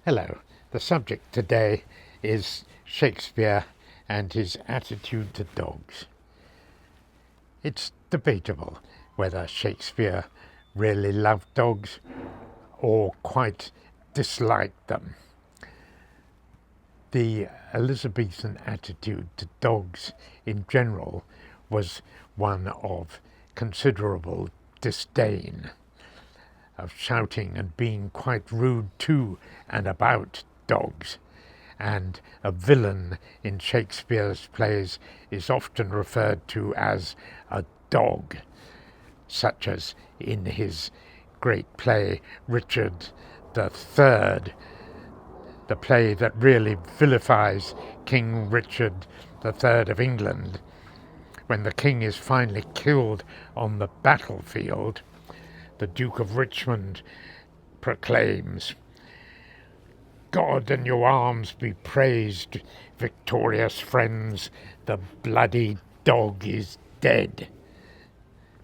Hello, the subject today is Shakespeare and his attitude to dogs. It's debatable whether Shakespeare really loved dogs or quite disliked them. The Elizabethan attitude to dogs in general was one of considerable disdain, of shouting and being quite rude to and about dogs. And a villain in Shakespeare's plays is often referred to as a dog, such as in his great play Richard III, the play that really vilifies King Richard III of England. When the king is finally killed on the battlefield, the Duke of Richmond proclaims, "God and your arms be praised, victorious friends, the bloody dog is dead."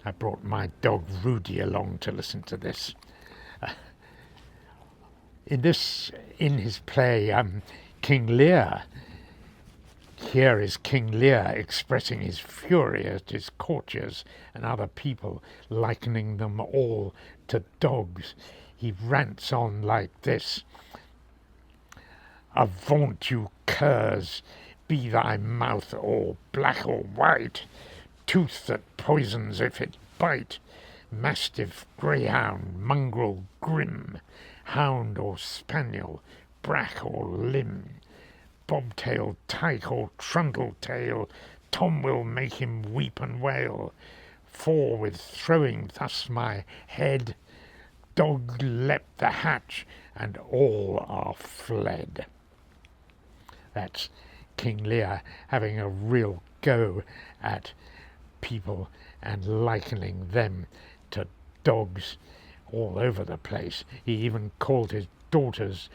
I brought my dog Rudy along to listen to this. In his play, King Lear, here is King Lear expressing his fury at his courtiers and other people, likening them all to dogs. He rants on like this: "Avaunt, you curs, be thy mouth or black or white, tooth that poisons if it bite, mastiff, greyhound, mongrel grim, hound or spaniel, brack or limb, bobtail, tyke or trundle tail, Tom will make him weep and wail, for with throwing thus my head, dog leapt the hatch and all are fled." That's King Lear having a real go at people and likening them to dogs all over the place. He even called his daughters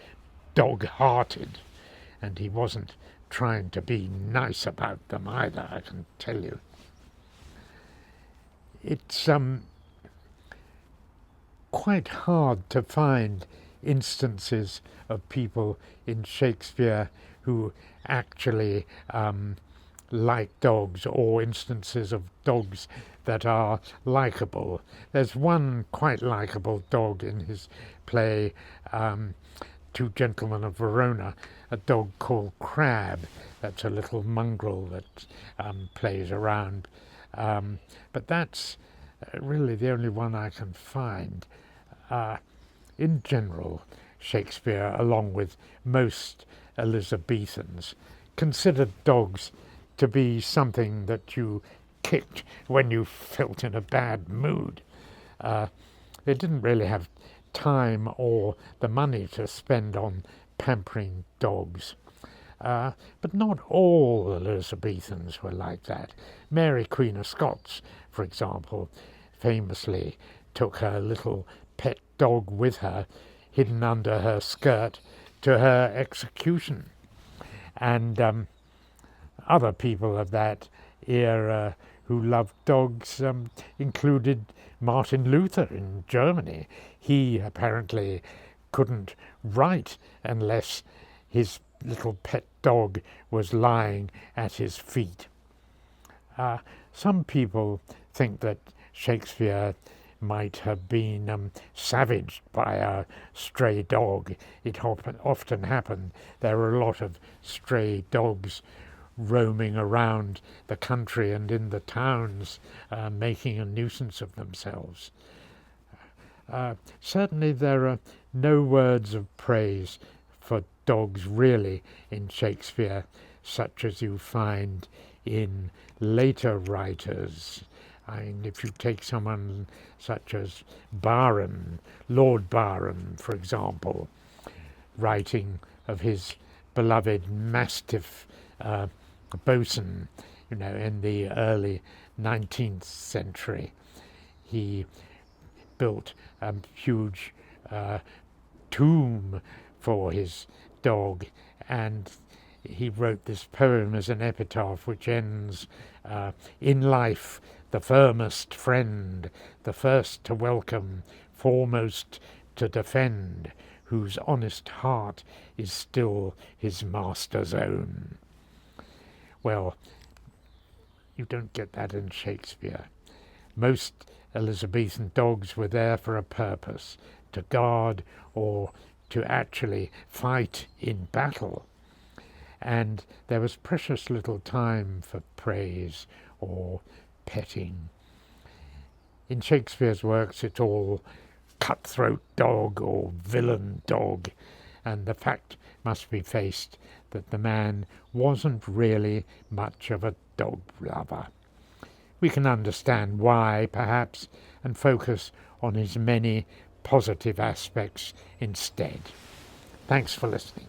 dog-hearted, and he wasn't trying to be nice about them either, I can tell you. It's quite hard to find instances of people in Shakespeare who actually like dogs, or instances of dogs that are likeable. There's one quite likeable dog in his play, Two Gentlemen of Verona, a dog called Crab. That's a little mongrel that plays around. But that's really the only one I can find. In general, Shakespeare, along with most Elizabethans, considered dogs to be something that you kicked when you felt in a bad mood. They didn't really have time or the money to spend on pampering dogs. But not all Elizabethans were like that. Mary, Queen of Scots, for example, famously took her little pet dog with her, hidden under her skirt, to her execution. And other people of that era who loved dogs included Martin Luther in Germany. He apparently couldn't write unless his little pet dog was lying at his feet. Some people think that Shakespeare might have been savaged by a stray dog. It often happened. There were a lot of stray dogs roaming around the country and in the towns, making a nuisance of themselves. Certainly there are no words of praise for dogs really in Shakespeare, such as you find in later writers. I mean, if you take someone such as Byron, Lord Byron, for example, writing of his beloved Mastiff Boatswain, in the early 19th century, he built a huge tomb for his dog, and he wrote this poem as an epitaph which ends, "In life the firmest friend, the first to welcome, foremost to defend, whose honest heart is still his master's own. Well, you don't get that in Shakespeare. Most Elizabethan dogs were there for a purpose, to guard or to actually fight in battle. And there was precious little time for praise or petting. In Shakespeare's works, it's all cutthroat dog or villain dog, and the fact must be faced that the man wasn't really much of a dog lover. We can understand why, perhaps, and focus on his many positive aspects instead. Thanks for listening.